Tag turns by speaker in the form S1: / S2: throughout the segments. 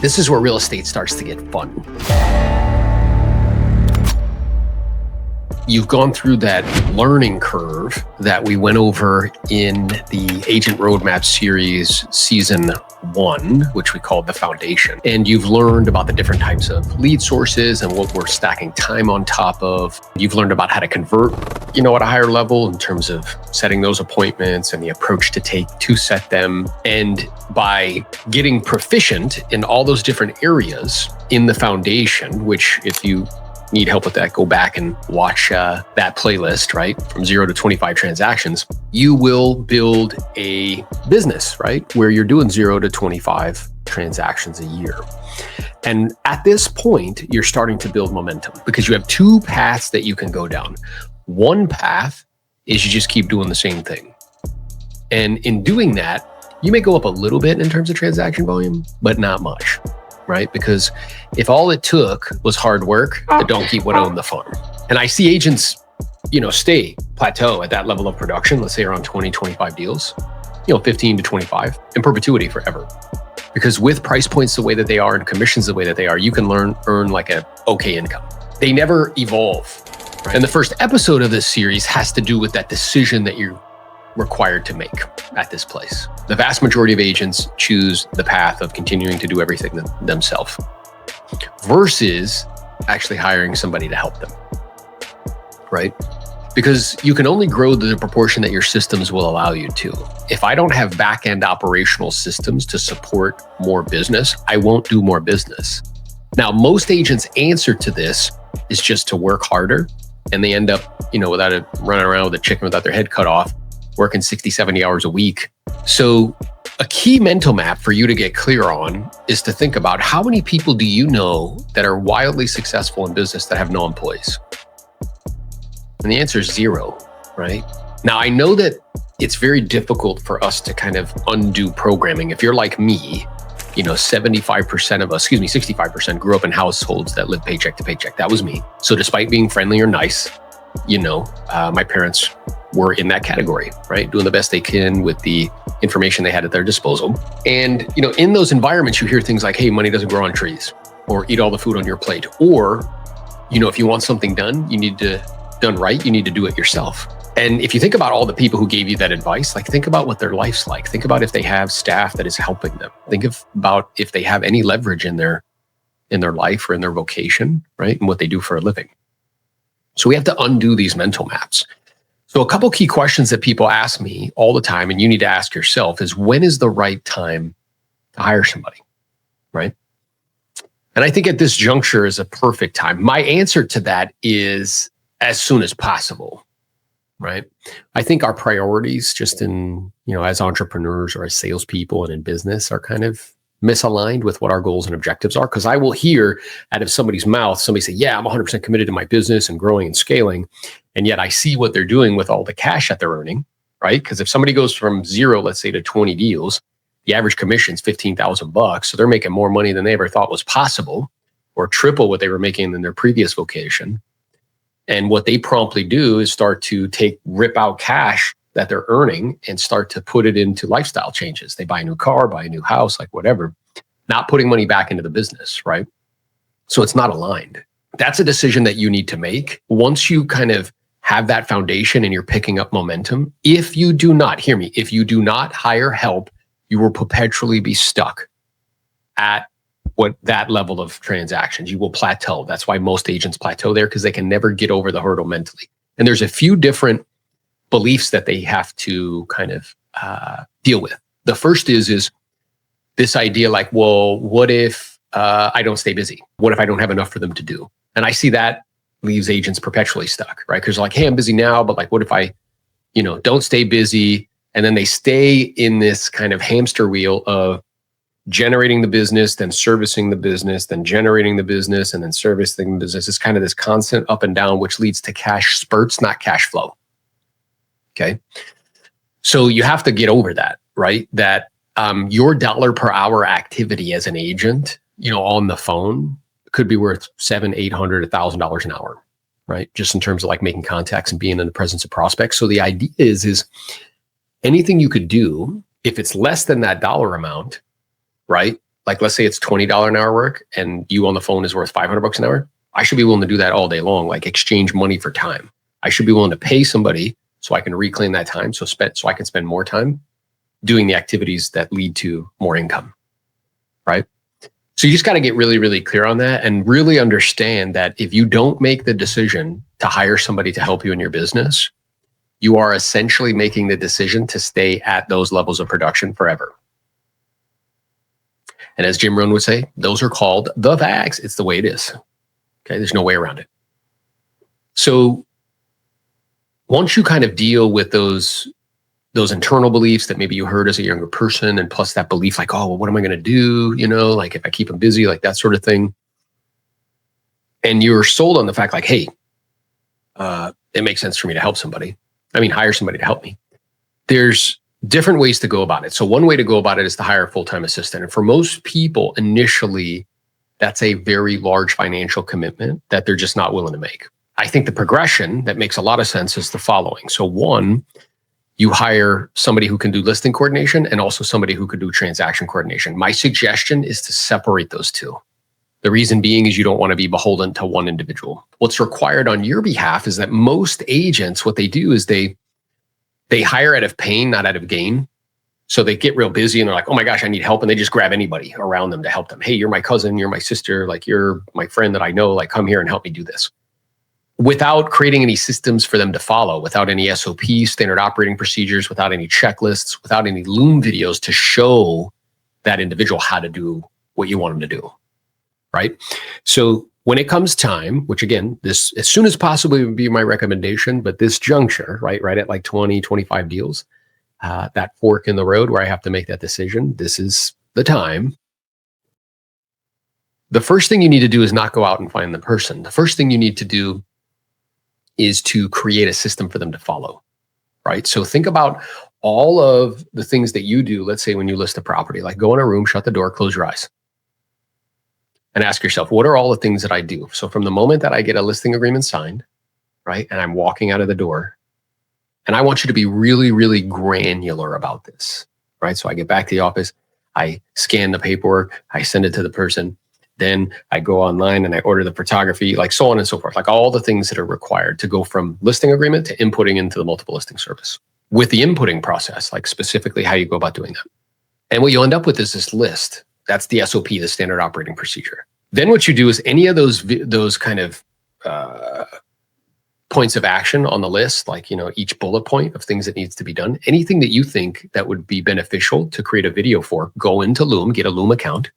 S1: This is where real estate starts to get fun. You've gone through that learning curve that we went over in the Agent Roadmap series, season 1, which we called the foundation. And you've learned about the different types of lead sources and what we're stacking time on top of. You've learned about how to convert, at a higher level in terms of setting those appointments and the approach to take to set them. And by getting proficient in all those different areas in the foundation, which if you need help with that, go back and watch that playlist, right? From 0 to 25 transactions, you will build a business, right? Where you're doing 0 to 25 transactions a year. And at this point, you're starting to build momentum because you have two paths that you can go down. One path is you just keep doing the same thing. And in doing that, you may go up a little bit in terms of transaction volume, but not much. Right? Because if all it took was hard work, the donkey would own the farm. And I see agents, stay plateau at that level of production, let's say around 20, 25 deals, 15 to 25 in perpetuity forever. Because with price points the way that they are and commissions the way that they are, you can earn like a okay income. They never evolve. Right? And the first episode of this series has to do with that decision that you're required to make at this place. The vast majority of agents choose the path of continuing to do everything themselves versus actually hiring somebody to help them, right? Because you can only grow the proportion that your systems will allow you to. If I don't have back-end operational systems to support more business, I won't do more business. Now, most agents' answer to this is just to work harder, and they end up, running around with a chicken without their head cut off, working 60, 70 hours a week. So a key mental map for you to get clear on is to think about how many people do you know that are wildly successful in business that have no employees? And the answer is 0, right? Now, I know that it's very difficult for us to kind of undo programming. If you're like me, 65% grew up in households that live paycheck to paycheck. That was me. So despite being friendly or nice, my parents were in that category, right? Doing the best they can with the information they had at their disposal. And, in those environments, you hear things like, hey, money doesn't grow on trees, or eat all the food on your plate. Or, if you want something done, you need to do it yourself. And if you think about all the people who gave you that advice, think about what their life's like. Think about if they have staff that is helping them. Think about if they have any leverage in their life or in their vocation, right? And what they do for a living. So we have to undo these mental maps. So a couple key questions that people ask me all the time, and you need to ask yourself, is when is the right time to hire somebody, right? And I think at this juncture is a perfect time. My answer to that is as soon as possible, right? I think our priorities just in, as entrepreneurs or as salespeople and in business are kind of misaligned with what our goals and objectives are. Because I will hear out of somebody's mouth, somebody say, yeah, I'm 100% committed to my business and growing and scaling. And yet I see what they're doing with all the cash that they're earning, right? Because if somebody goes from 0, let's say, to 20 deals, the average commission is $15,000. So they're making more money than they ever thought was possible, or triple what they were making in their previous vocation. And what they promptly do is start to rip out cash that they're earning and start to put it into lifestyle changes. They buy a new car, buy a new house, whatever, not putting money back into the business, right? So it's not aligned. That's a decision that you need to make. Once you kind of have that foundation and you're picking up momentum, if you do not hire help, you will perpetually be stuck at that level of transactions. You will plateau. That's why most agents plateau there, because they can never get over the hurdle mentally. And there's a few different beliefs that they have to kind of deal with. The first is this idea what if I don't stay busy? What if I don't have enough for them to do? And I see that leaves agents perpetually stuck, right? Because hey, I'm busy now, but what if I, don't stay busy? And then they stay in this kind of hamster wheel of generating the business, then servicing the business, then generating the business, and then servicing the business. It's kind of this constant up and down, which leads to cash spurts, not cash flow. Okay. So you have to get over that, right? That your dollar per hour activity as an agent, on the phone could be worth $700, $800, $1,000 an hour, right? Just in terms of making contacts and being in the presence of prospects. So the idea is anything you could do, if it's less than that dollar amount, right? like let's say it's $20 an hour work and you on the phone is worth $500 an hour. I should be willing to do that all day long, like exchange money for time. I should be willing to pay somebody so I can reclaim that time, so I can spend more time doing the activities that lead to more income, right? So you just got to get really, really clear on that and really understand that if you don't make the decision to hire somebody to help you in your business, you are essentially making the decision to stay at those levels of production forever. And as Jim Rohn would say, those are called the facts. It's the way it is. Okay, there's no way around it. So once you kind of deal with those internal beliefs that maybe you heard as a younger person, and plus that belief like, oh, well, what am I going to do? You know, like if I keep them busy, like that sort of thing. And you're sold on the fact like, hey, it makes sense for me to help somebody. I mean, hire somebody to help me. There's different ways to go about it. So one way to go about it is to hire a full-time assistant. And for most people, initially, that's a very large financial commitment that they're just not willing to make. I think the progression that makes a lot of sense is the following. So one, you hire somebody who can do listing coordination and also somebody who could do transaction coordination. My suggestion is to separate those two. The reason being is you don't want to be beholden to one individual. What's required on your behalf is that most agents, what they do is they hire out of pain, not out of gain. So they get real busy and they're like, oh my gosh, I need help. And they just grab anybody around them to help them. Hey, you're my cousin, you're my sister, like you're my friend that I know, like come here and help me do this. Without creating any systems for them to follow, without any SOPs, standard operating procedures, without any checklists, without any Loom videos to show that individual how to do what you want them to do, right? So when it comes time, which again, this as soon as possible would be my recommendation, but this juncture, right at like 20, 25 deals, that fork in the road where I have to make that decision, this is the time. The first thing you need to do is not go out and find the person. The first thing you need to do is to create a system for them to follow, right? So think about all of the things that you do, let's say when you list a property, like go in a room, shut the door, close your eyes, and ask yourself, what are all the things that I do? So from the moment that I get a listing agreement signed, right, and I'm walking out of the door, and I want you to be really, really granular about this, right? So I get back to the office, I scan the paperwork, I send it to the person, then I go online and I order the photography, like so on and so forth, like all the things that are required to go from listing agreement to inputting into the multiple listing service. With the inputting process, like specifically how you go about doing that. And what you'll end up with is this list. That's the SOP, the standard operating procedure. Then what you do is any of those kind of points of action on the list, like, you know, each bullet point of things that needs to be done, anything that you think that would be beneficial to create a video for, go into Loom, get a Loom account,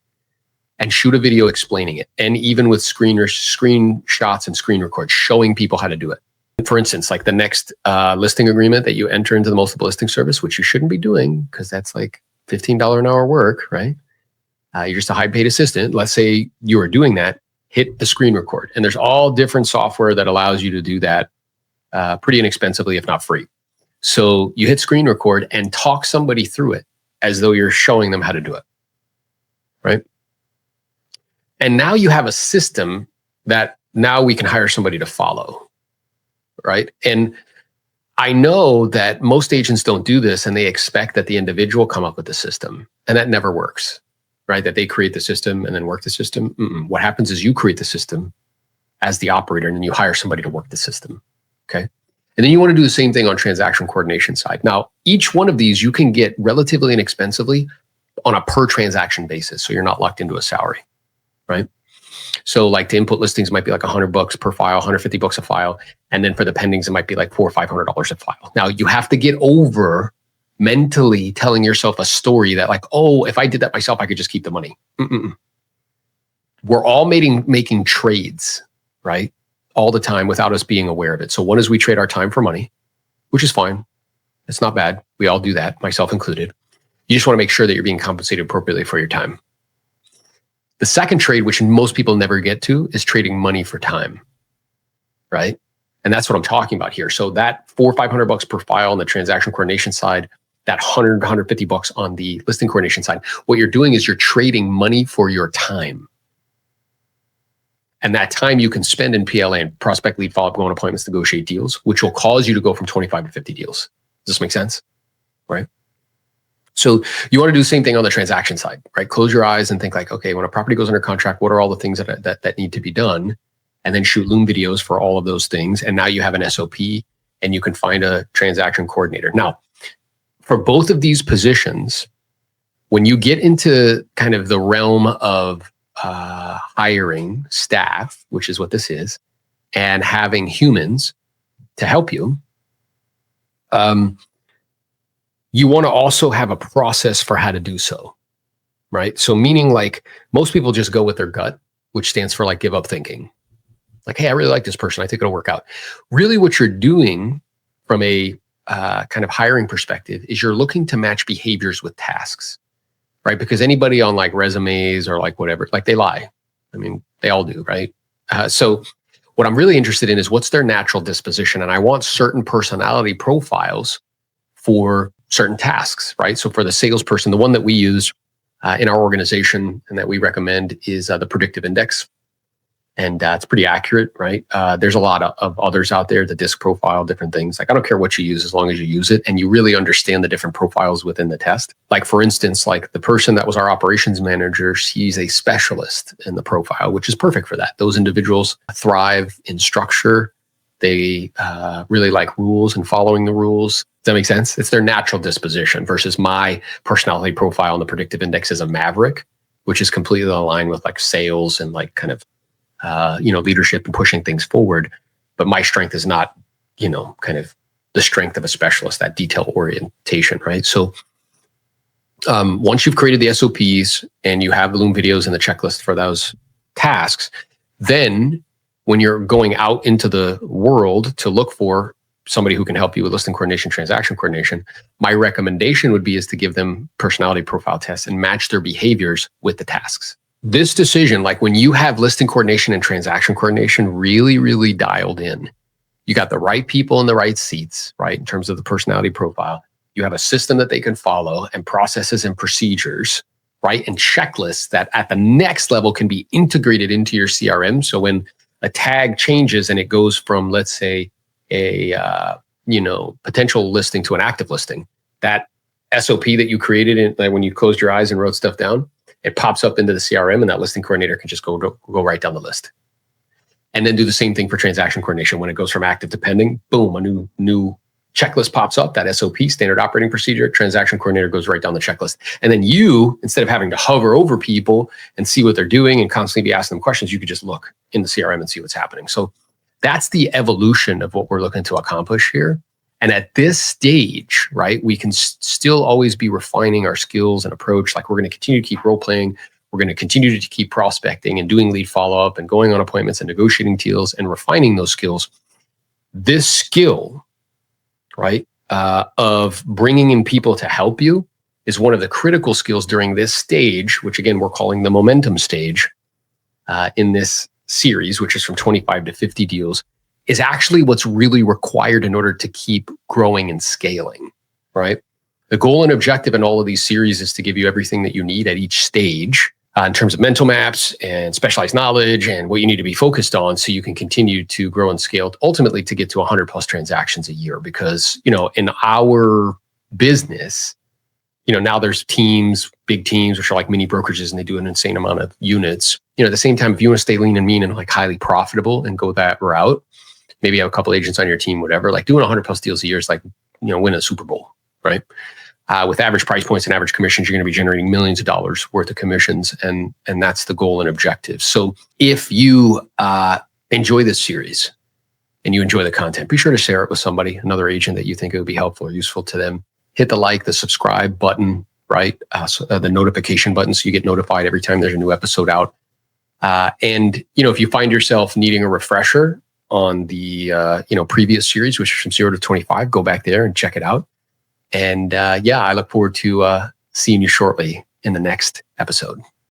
S1: and shoot a video explaining it. And even with screenshots and screen records, showing people how to do it. For instance, like the next listing agreement that you enter into the multiple listing service, which you shouldn't be doing because that's like $15 an hour work, right? You're just a high paid assistant. Let's say you are doing that, hit the screen record. And there's all different software that allows you to do that pretty inexpensively, if not free. So you hit screen record and talk somebody through it as though you're showing them how to do it, right? And now you have a system that now we can hire somebody to follow, right? And I know that most agents don't do this and they expect that the individual come up with the system, and that never works, right? That they create the system and then work the system. What happens is you create the system as the operator and then you hire somebody to work the system, okay? And then you want to do the same thing on transaction coordination side. Now, each one of these you can get relatively inexpensively on a per transaction basis, so you're not locked into a salary. Right? So like the input listings might be like $100 per file, $150 a file. And then for the pendings, it might be like $400 or $500 a file. Now you have to get over mentally telling yourself a story that like, oh, if I did that myself, I could just keep the money. We're all making trades, right? All the time without us being aware of it. So one is we trade our time for money, which is fine. It's not bad. We all do that, myself included. You just want to make sure that you're being compensated appropriately for your time. The second trade, which most people never get to, is trading money for time, right? And that's what I'm talking about here. So that $400 or $500 per file on the transaction coordination side, that $100, $150 on the listing coordination side, what you're doing is you're trading money for your time. And that time you can spend in PLA and prospect, lead, follow-up, go on appointments, negotiate deals, which will cause you to go from 25 to 50 deals. Does this make sense? Right? So you want to do the same thing on the transaction side, right? Close your eyes and think like, okay, when a property goes under contract, what are all the things that need to be done? And then shoot Loom videos for all of those things. And now you have an SOP and you can find a transaction coordinator. Now, for both of these positions, when you get into kind of the realm of hiring staff, which is what this is, and having humans to help you, you want to also have a process for how to do so, right? So meaning like most people just go with their gut, which stands for like give up thinking. Like, hey, I really like this person. I think it'll work out. Really what you're doing from a kind of hiring perspective is you're looking to match behaviors with tasks, right? Because anybody on like resumes or like whatever, like they lie. I mean, they all do, right? So what I'm really interested in is what's their natural disposition. And I want certain personality profiles for certain tasks, right? So for the salesperson, the one that we use in our organization and that we recommend is the predictive index. And it's pretty accurate, right? There's a lot of others out there, the disc profile, different things. Like, I don't care what you use as long as you use it and you really understand the different profiles within the test. Like, for instance, like the person that was our operations manager, she's a specialist in the profile, which is perfect for that. Those individuals thrive in structure. They really like rules and following the rules. Does that make sense? It's their natural disposition versus my personality profile on the predictive index is a maverick, which is completely aligned with like sales and like kind of leadership and pushing things forward. But my strength is not, kind of the strength of a specialist, that detail orientation, right? So once you've created the SOPs and you have the Loom videos and the checklist for those tasks, then when you're going out into the world to look for somebody who can help you with listing coordination, transaction coordination, my recommendation would be is to give them personality profile tests and match their behaviors with the tasks. This decision, like when you have listing coordination and transaction coordination really, really dialed in, you got the right people in the right seats, right? In terms of the personality profile, you have a system that they can follow and processes and procedures, right? And checklists that at the next level can be integrated into your CRM. So when a tag changes and it goes from, let's say, a potential listing to an active listing, that SOP that you created when you closed your eyes and wrote stuff down, it pops up into the CRM and that listing coordinator can just go right down the list. And then do the same thing for transaction coordination. When it goes from active to pending, boom, a new checklist pops up, that SOP, standard operating procedure, transaction coordinator goes right down the checklist. And then you, instead of having to hover over people and see what they're doing and constantly be asking them questions, you could just look in the CRM and see what's happening. So that's the evolution of what we're looking to accomplish here. And at this stage, right, we can still always be refining our skills and approach. Like, we're going to continue to keep role playing. We're going to continue to keep prospecting and doing lead follow-up and going on appointments and negotiating deals and refining those skills. This skill, right, of bringing in people to help you is one of the critical skills during this stage, which again, we're calling the momentum stage in this series, which is from 25 to 50 deals, is actually what's really required in order to keep growing and scaling, right? The goal and objective in all of these series is to give you everything that you need at each stage in terms of mental maps and specialized knowledge and what you need to be focused on so you can continue to grow and scale ultimately to get to 100 plus transactions a year. Because, in our business, now there's teams, big teams, which are like mini brokerages, and they do an insane amount of units. At the same time, if you want to stay lean and mean and like highly profitable and go that route, maybe have a couple agents on your team, whatever, like doing 100 plus deals a year is like, win a Super Bowl, right? With average price points and average commissions, you're going to be generating millions of dollars worth of commissions. And that's the goal and objective. So if you enjoy this series and you enjoy the content, be sure to share it with somebody, another agent that you think it would be helpful or useful to them. Hit the like, the subscribe button, right? The notification button so you get notified every time there's a new episode out. And if you find yourself needing a refresher on the previous series, which is from 0 to 25, go back there and check it out. And I look forward to seeing you shortly in the next episode.